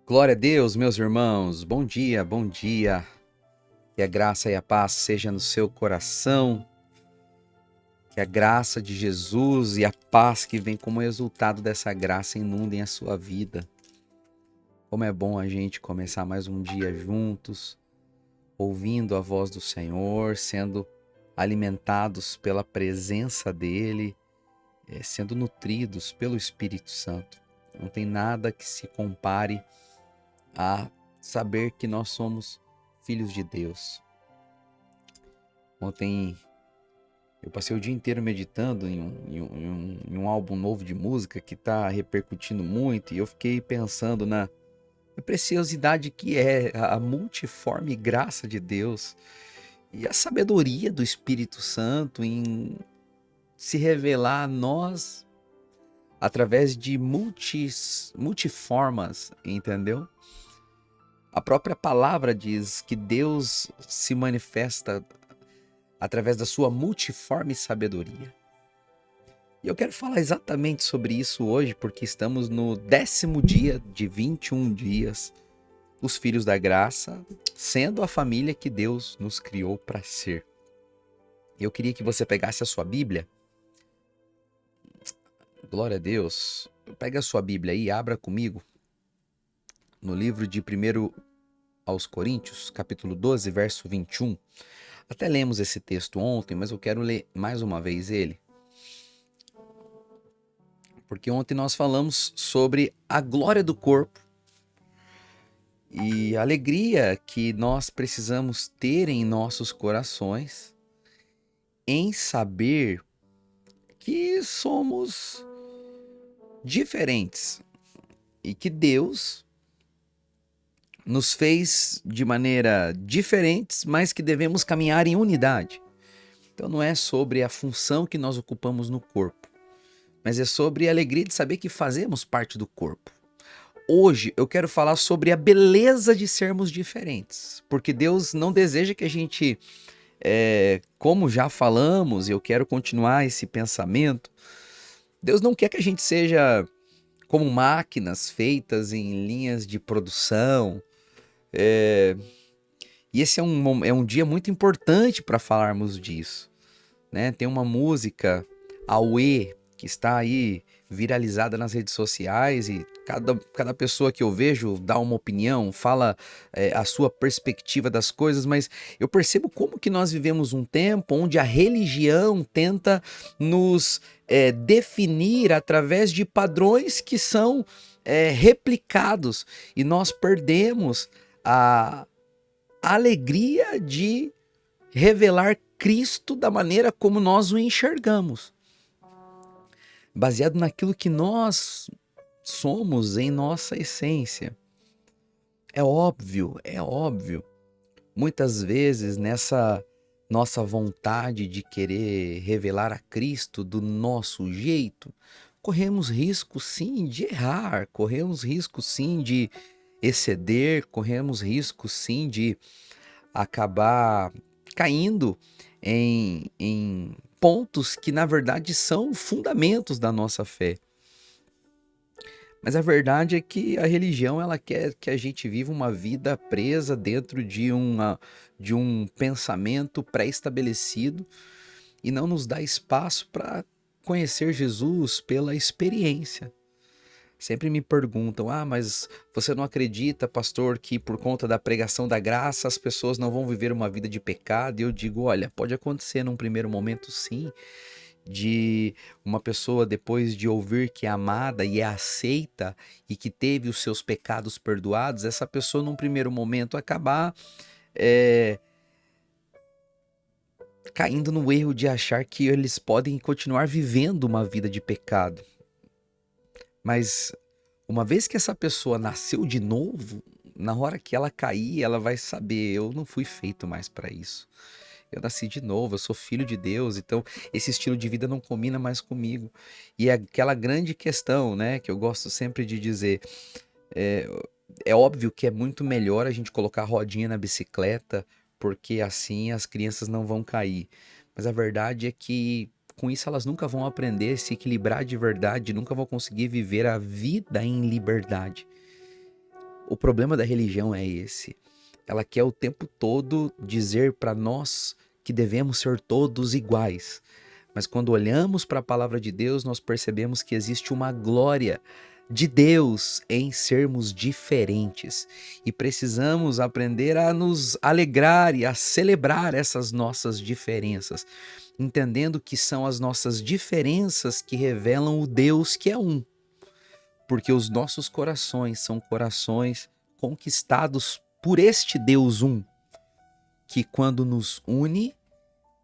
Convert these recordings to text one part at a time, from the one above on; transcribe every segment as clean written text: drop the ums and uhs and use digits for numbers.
Glória a Deus, meus irmãos. Bom dia, bom dia. Que a graça e a paz seja no seu coração. Que a graça de Jesus e a paz que vem como resultado dessa graça inundem a sua vida. Como é bom a gente começar mais um dia juntos, ouvindo a voz do Senhor, sendo alimentados pela presença dEle, sendo nutridos pelo Espírito Santo. Não tem nada que se compare a saber que nós somos filhos de Deus. Ontem eu passei o dia inteiro meditando em um álbum novo de música que está repercutindo muito, e eu fiquei pensando na preciosidade que é a multiforme graça de Deus e a sabedoria do Espírito Santo em se revelar a nós através de multiformas, entendeu? A própria palavra diz que Deus se manifesta através da sua multiforme sabedoria. E eu quero falar exatamente sobre isso hoje, porque estamos no 10º dia de 21 dias, os filhos da graça, sendo a família que Deus nos criou para ser. Eu queria que você pegasse a sua Bíblia. Glória a Deus. Pega a sua Bíblia aí e abra comigo no livro de 1 aos Coríntios, capítulo 12, verso 21. Até lemos esse texto ontem, mas eu quero ler mais uma vez ele. Porque ontem nós falamos sobre a glória do corpo e a alegria que nós precisamos ter em nossos corações em saber que somos diferentes e que Deus nos fez de maneira diferentes, mas que devemos caminhar em unidade. Então não é sobre a função que nós ocupamos no corpo, mas é sobre a alegria de saber que fazemos parte do corpo. Hoje eu quero falar sobre a beleza de sermos diferentes, porque Deus não deseja que a gente, como já falamos, e eu quero continuar esse pensamento, Deus não quer que a gente seja como máquinas feitas em linhas de produção. E esse é um dia muito importante para falarmos disso, né? Tem uma música, Aue, que está aí viralizada nas redes sociais, e cada pessoa que eu vejo dá uma opinião, fala a sua perspectiva das coisas, mas eu percebo como que nós vivemos um tempo onde a religião tenta nos definir através de padrões que são replicados, e nós perdemos a alegria de revelar Cristo da maneira como nós o enxergamos, baseado naquilo que nós somos em nossa essência. É óbvio, muitas vezes nessa nossa vontade de querer revelar a Cristo do nosso jeito, corremos risco sim de errar, corremos risco sim de exceder, corremos risco sim de acabar caindo em pontos que na verdade são fundamentos da nossa fé. Mas a verdade é que a religião ela quer que a gente viva uma vida presa dentro de um pensamento pré-estabelecido e não nos dá espaço para conhecer Jesus pela experiência. Sempre me perguntam: ah, mas você não acredita, pastor, que por conta da pregação da graça as pessoas não vão viver uma vida de pecado? E eu digo: olha, pode acontecer num primeiro momento, sim, de uma pessoa, depois de ouvir que é amada e é aceita e que teve os seus pecados perdoados, essa pessoa num primeiro momento acabar é, caindo no erro de achar que eles podem continuar vivendo uma vida de pecado. Mas uma vez que essa pessoa nasceu de novo, na hora que ela cair, ela vai saber: eu não fui feito mais para isso. Eu nasci de novo, eu sou filho de Deus, então esse estilo de vida não combina mais comigo. E é aquela grande questão, né, que eu gosto sempre de dizer, é, é óbvio que é muito melhor a gente colocar rodinha na bicicleta, porque assim as crianças não vão cair. Mas a verdade é que com isso elas nunca vão aprender a se equilibrar de verdade, nunca vão conseguir viver a vida em liberdade. O problema da religião é esse. Ela quer o tempo todo dizer para nós que devemos ser todos iguais. Mas quando olhamos para a palavra de Deus, nós percebemos que existe uma glória de Deus em sermos diferentes. E precisamos aprender a nos alegrar e a celebrar essas nossas diferenças, entendendo que são as nossas diferenças que revelam o Deus que é um. Porque os nossos corações são corações conquistados por este Deus um, que quando nos une,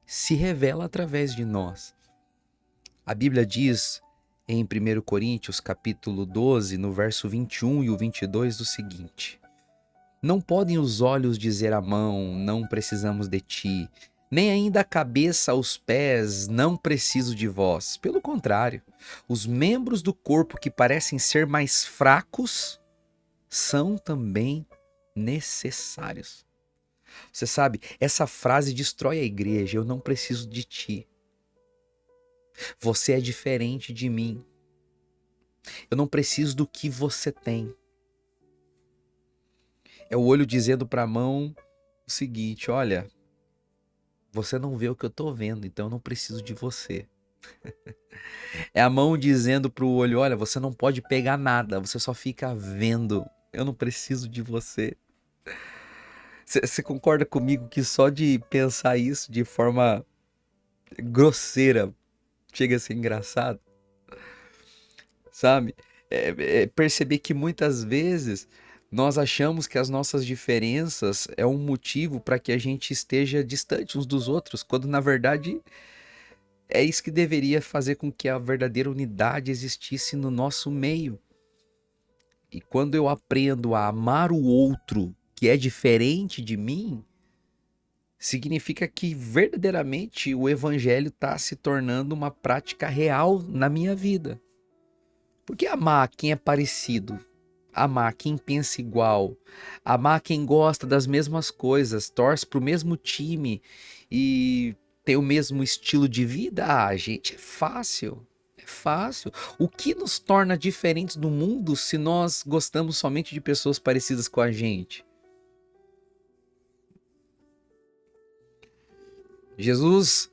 se revela através de nós. A Bíblia diz em 1 Coríntios, capítulo 12, no verso 21 e o 22, o seguinte: Não podem os olhos dizer à mão, não precisamos de ti, nem ainda a cabeça aos pés, não preciso de vós. Pelo contrário, os membros do corpo que parecem ser mais fracos são também necessários. Você sabe, essa frase destrói a igreja. Eu não preciso de ti. Você é diferente de mim. Eu não preciso do que você tem. É o olho dizendo para a mão o seguinte: olha, você não vê o que eu estou vendo, então eu não preciso de você. É a mão dizendo para o olho: olha, você não pode pegar nada, você só fica vendo. Eu não preciso de você. Você concorda comigo que só de pensar isso de forma grosseira chega a ser engraçado? Sabe? Perceber que muitas vezes nós achamos que as nossas diferenças é um motivo para que a gente esteja distante uns dos outros, quando na verdade é isso que deveria fazer com que a verdadeira unidade existisse no nosso meio. E quando eu aprendo a amar o outro que é diferente de mim, significa que verdadeiramente o evangelho está se tornando uma prática real na minha vida. Porque amar quem é parecido, amar quem pensa igual, amar quem gosta das mesmas coisas, torce para o mesmo time e tem o mesmo estilo de vida, gente, é fácil. É fácil. O que nos torna diferentes do mundo se nós gostamos somente de pessoas parecidas com a gente? Jesus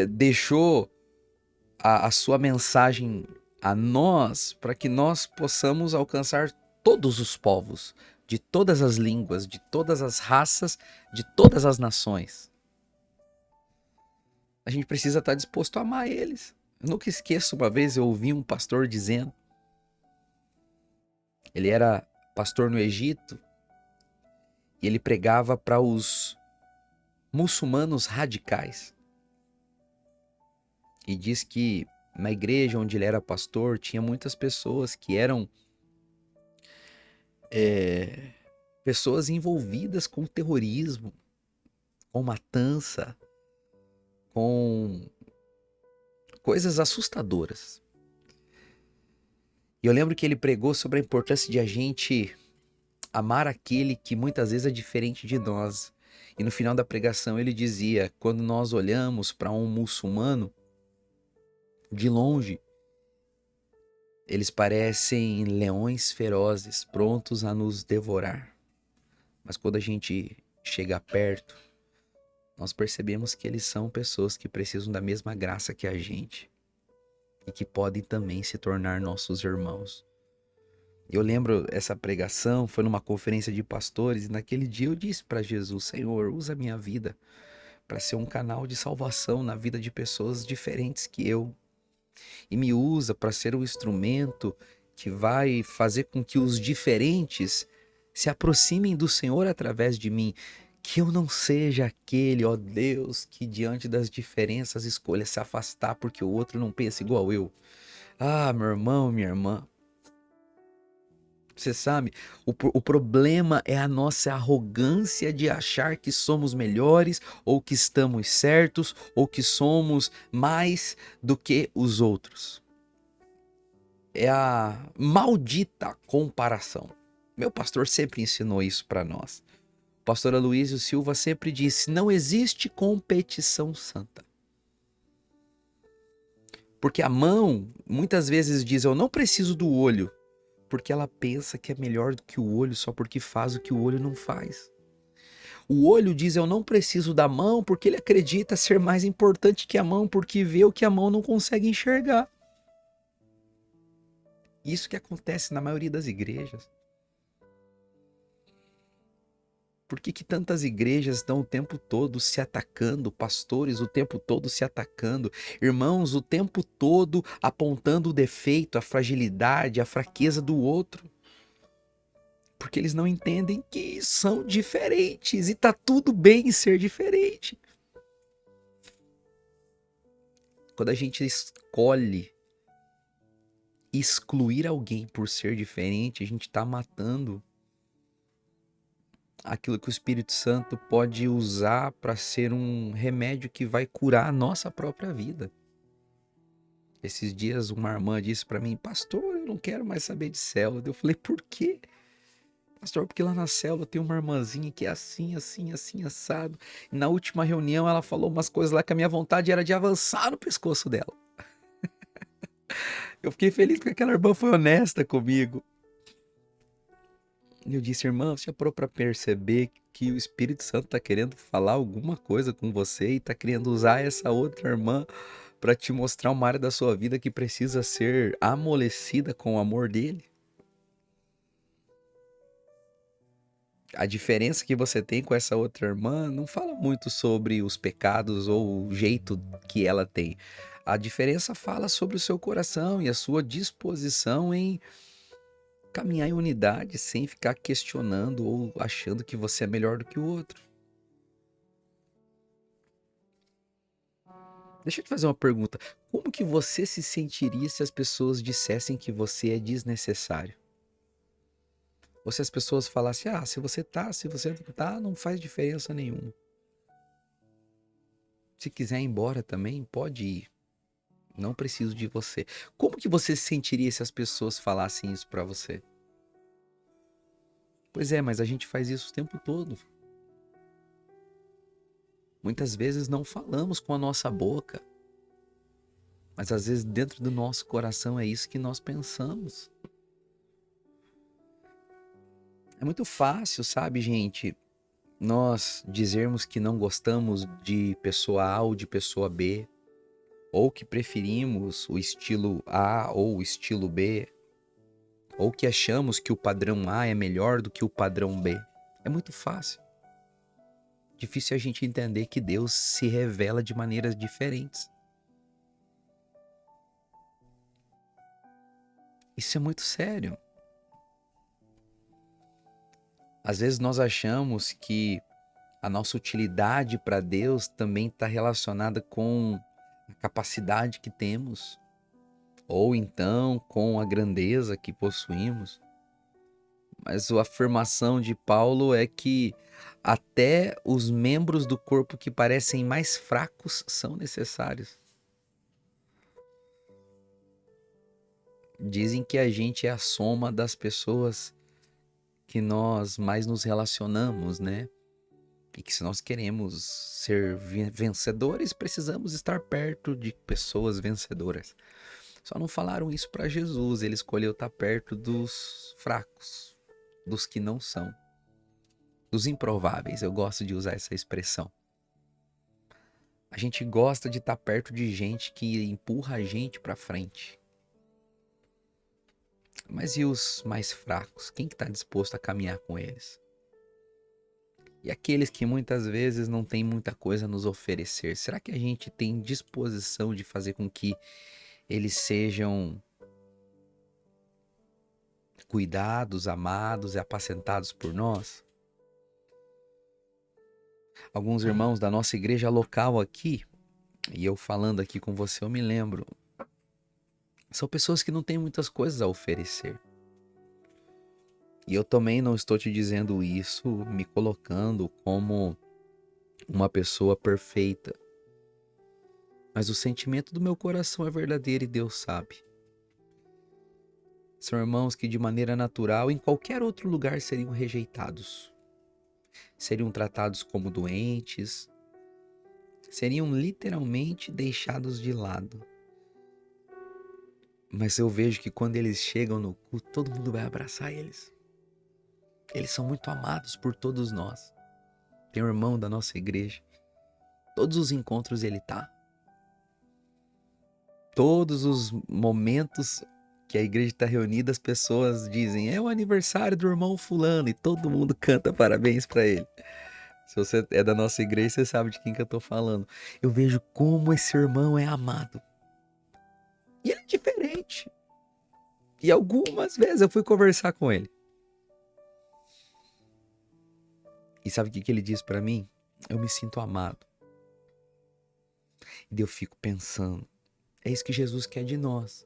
deixou a sua mensagem a nós para que nós possamos alcançar todos os povos, de todas as línguas, de todas as raças, de todas as nações. A gente precisa estar disposto a amar eles. Eu nunca esqueço, uma vez eu ouvi um pastor dizendo, ele era pastor no Egito, e ele pregava para os muçulmanos radicais. E diz que na igreja onde ele era pastor, tinha muitas pessoas que eram pessoas envolvidas com terrorismo, com matança, com coisas assustadoras. E eu lembro que ele pregou sobre a importância de a gente amar aquele que muitas vezes é diferente de nós. E no final da pregação ele dizia, quando nós olhamos para um muçulmano, de longe, eles parecem leões ferozes, prontos a nos devorar. Mas quando a gente chega perto, nós percebemos que eles são pessoas que precisam da mesma graça que a gente e que podem também se tornar nossos irmãos. Eu lembro essa pregação, foi numa conferência de pastores, e naquele dia eu disse para Jesus: Senhor, usa a minha vida para ser um canal de salvação na vida de pessoas diferentes que eu. E me usa para ser um instrumento que vai fazer com que os diferentes se aproximem do Senhor através de mim. Que eu não seja aquele, ó Deus, que diante das diferenças escolha se afastar porque o outro não pensa igual eu. Ah, meu irmão, minha irmã. Você sabe, o problema é a nossa arrogância de achar que somos melhores, ou que estamos certos, ou que somos mais do que os outros. É a maldita comparação. Meu pastor sempre ensinou isso para nós. O pastor Aloysio Silva sempre disse: não existe competição santa. Porque a mão muitas vezes diz: eu não preciso do olho, porque ela pensa que é melhor do que o olho só porque faz o que o olho não faz. O olho diz: eu não preciso da mão, porque ele acredita ser mais importante que a mão, porque vê o que a mão não consegue enxergar. Isso que acontece na maioria das igrejas. Por que tantas igrejas estão o tempo todo se atacando, pastores o tempo todo se atacando, irmãos o tempo todo apontando o defeito, a fragilidade, a fraqueza do outro? Porque eles não entendem que são diferentes e tá tudo bem ser diferente. Quando a gente escolhe excluir alguém por ser diferente, a gente está matando aquilo que o Espírito Santo pode usar para ser um remédio que vai curar a nossa própria vida. Esses dias uma irmã disse para mim: pastor, eu não quero mais saber de célula. Eu falei: por quê? Pastor, porque lá na célula tem uma irmãzinha que é assim, assim, assim, assado. E na última reunião ela falou umas coisas lá que a minha vontade era de avançar no pescoço dela. Eu fiquei feliz porque aquela irmã foi honesta comigo. Eu disse: irmã, você já parou para perceber que o Espírito Santo está querendo falar alguma coisa com você e está querendo usar essa outra irmã para te mostrar uma área da sua vida que precisa ser amolecida com o amor dele? A diferença que você tem com essa outra irmã não fala muito sobre os pecados ou o jeito que ela tem. A diferença fala sobre o seu coração e a sua disposição em caminhar em unidade sem ficar questionando ou achando que você é melhor do que o outro. Deixa eu te fazer uma pergunta. Como que você se sentiria se as pessoas dissessem que você é desnecessário? Ou se as pessoas falassem: ah, se você tá, se você não tá, não faz diferença nenhuma. Se quiser ir embora também, pode ir. Não preciso de você. Como que você se sentiria se as pessoas falassem isso pra você? Pois é, mas a gente faz isso o tempo todo. Muitas vezes não falamos com a nossa boca, mas às vezes dentro do nosso coração é isso que nós pensamos. É muito fácil, sabe, gente, nós dizermos que não gostamos de pessoa A ou de pessoa B, ou que preferimos o estilo A ou o estilo B, ou que achamos que o padrão A é melhor do que o padrão B. É muito fácil. Difícil a gente entender que Deus se revela de maneiras diferentes. Isso é muito sério. Às vezes nós achamos que a nossa utilidade para Deus também está relacionada com a capacidade que temos, ou então com a grandeza que possuímos. Mas a afirmação de Paulo é que até os membros do corpo que parecem mais fracos são necessários. Dizem que a gente é a soma das pessoas que nós mais nos relacionamos, né? E que se nós queremos ser vencedores, precisamos estar perto de pessoas vencedoras. Só não falaram isso para Jesus, ele escolheu estar perto dos fracos, dos que não são, dos improváveis. Eu gosto de usar essa expressão. A gente gosta de estar perto de gente que empurra a gente para frente. Mas e os mais fracos? Quem que está disposto a caminhar com eles? E aqueles que muitas vezes não têm muita coisa a nos oferecer, será que a gente tem disposição de fazer com que eles sejam cuidados, amados e apacentados por nós? Alguns irmãos da nossa igreja local aqui, e eu falando aqui com você, eu me lembro, são pessoas que não têm muitas coisas a oferecer. E eu também não estou te dizendo isso me colocando como uma pessoa perfeita. Mas o sentimento do meu coração é verdadeiro e Deus sabe. São irmãos que de maneira natural em qualquer outro lugar seriam rejeitados. Seriam tratados como doentes. Seriam literalmente deixados de lado. Mas eu vejo que quando eles chegam no culto, todo mundo vai abraçar eles. Eles são muito amados por todos nós. Tem um irmão da nossa igreja. Todos os encontros ele tá. Todos os momentos que a igreja está reunida, as pessoas dizem: é o aniversário do irmão fulano, e todo mundo canta parabéns para ele. Se você é da nossa igreja, você sabe de quem que eu tô falando. Eu vejo como esse irmão é amado. E ele é diferente. E algumas vezes eu fui conversar com ele. E sabe o que ele disse para mim? Eu me sinto amado. E eu fico pensando, é isso que Jesus quer de nós.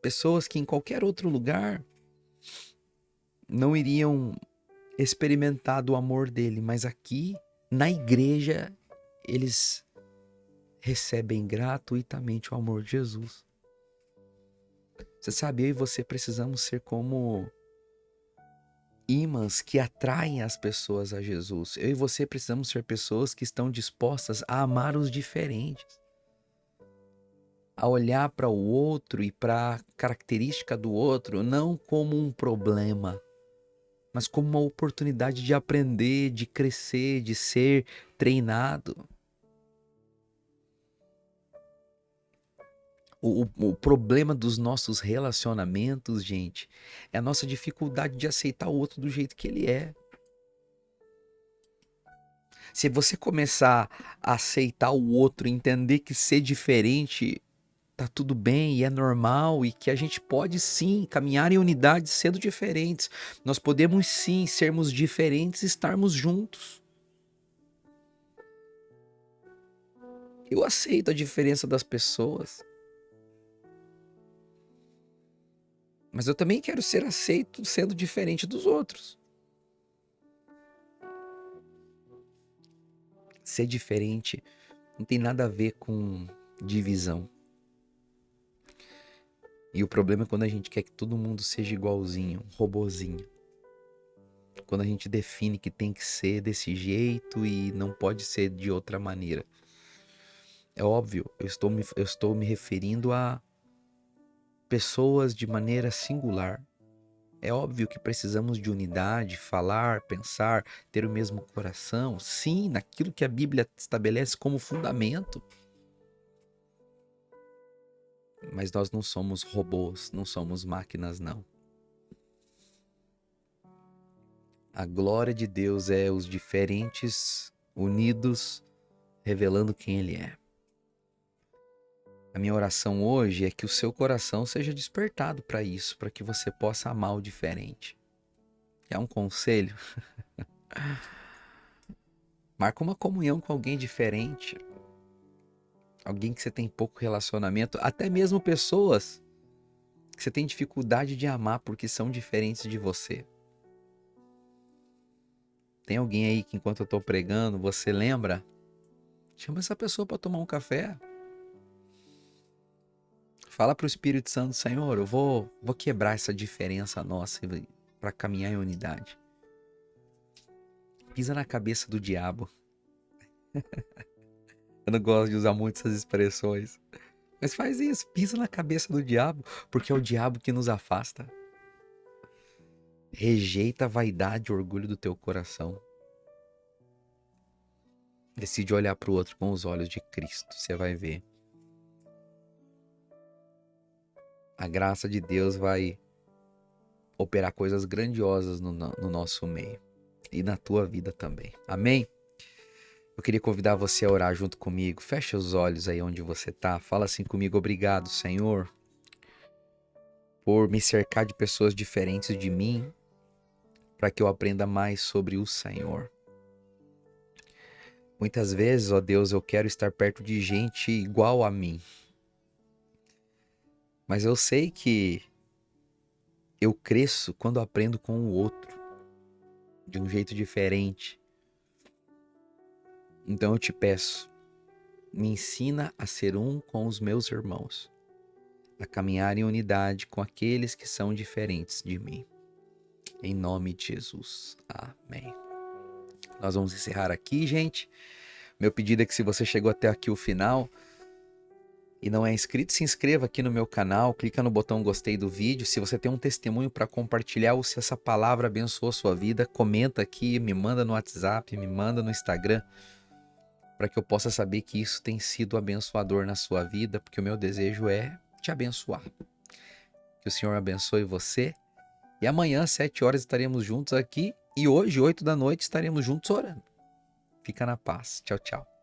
Pessoas que em qualquer outro lugar não iriam experimentar do amor dele, mas aqui na igreja eles recebem gratuitamente o amor de Jesus. Você sabe, eu e você precisamos ser como ímãs que atraem as pessoas a Jesus. Eu e você precisamos ser pessoas que estão dispostas a amar os diferentes, a olhar para o outro e para a característica do outro não como um problema, mas como uma oportunidade de aprender, de crescer, de ser treinado. O problema dos nossos relacionamentos, gente, é a nossa dificuldade de aceitar o outro do jeito que ele é. Se você começar a aceitar o outro, entender que ser diferente tá tudo bem e é normal e que a gente pode sim caminhar em unidade sendo diferentes. Nós podemos sim sermos diferentes e estarmos juntos. Eu aceito a diferença das pessoas, mas eu também quero ser aceito sendo diferente dos outros. Ser diferente não tem nada a ver com divisão. E o problema é quando a gente quer que todo mundo seja igualzinho, robozinho. Quando a gente define que tem que ser desse jeito e não pode ser de outra maneira. É óbvio, eu estou me referindo a pessoas de maneira singular. É óbvio que precisamos de unidade, falar, pensar, ter o mesmo coração. Sim, naquilo que a Bíblia estabelece como fundamento. Mas nós não somos robôs, não somos máquinas, não. A glória de Deus é os diferentes unidos, revelando quem Ele é. A minha oração hoje é que o seu coração seja despertado para isso, para que você possa amar o diferente. É um conselho? Marca uma comunhão com alguém diferente. Alguém que você tem pouco relacionamento, até mesmo pessoas que você tem dificuldade de amar porque são diferentes de você. Tem alguém aí que enquanto eu estou pregando, você lembra? Chama essa pessoa para tomar um café. Fala para o Espírito Santo: Senhor, eu vou quebrar essa diferença nossa para caminhar em unidade. Pisa na cabeça do diabo. Eu não gosto de usar muito essas expressões. Mas faz isso, pisa na cabeça do diabo, porque é o diabo que nos afasta. Rejeita a vaidade e o orgulho do teu coração. Decide olhar para o outro com os olhos de Cristo. Você vai ver. A graça de Deus vai operar coisas grandiosas no nosso meio. E na tua vida também. Amém? Eu queria convidar você a orar junto comigo. Fecha os olhos aí onde você está. Fala assim comigo: obrigado, Senhor, por me cercar de pessoas diferentes de mim, para que eu aprenda mais sobre o Senhor. Muitas vezes, ó Deus, eu quero estar perto de gente igual a mim. Mas eu sei que eu cresço quando aprendo com o outro, de um jeito diferente. Então eu te peço, me ensina a ser um com os meus irmãos, a caminhar em unidade com aqueles que são diferentes de mim. Em nome de Jesus. Amém. Nós vamos encerrar aqui, gente. Meu pedido é que se você chegou até aqui o final, e não é inscrito, se inscreva aqui no meu canal, clica no botão gostei do vídeo. Se você tem um testemunho para compartilhar ou se essa palavra abençoou a sua vida, comenta aqui, me manda no WhatsApp, me manda no Instagram, para que eu possa saber que isso tem sido abençoador na sua vida, porque o meu desejo é te abençoar. Que o Senhor abençoe você. E amanhã, às 7 horas, estaremos juntos aqui. E hoje, 8 da noite, estaremos juntos orando. Fica na paz. Tchau, tchau.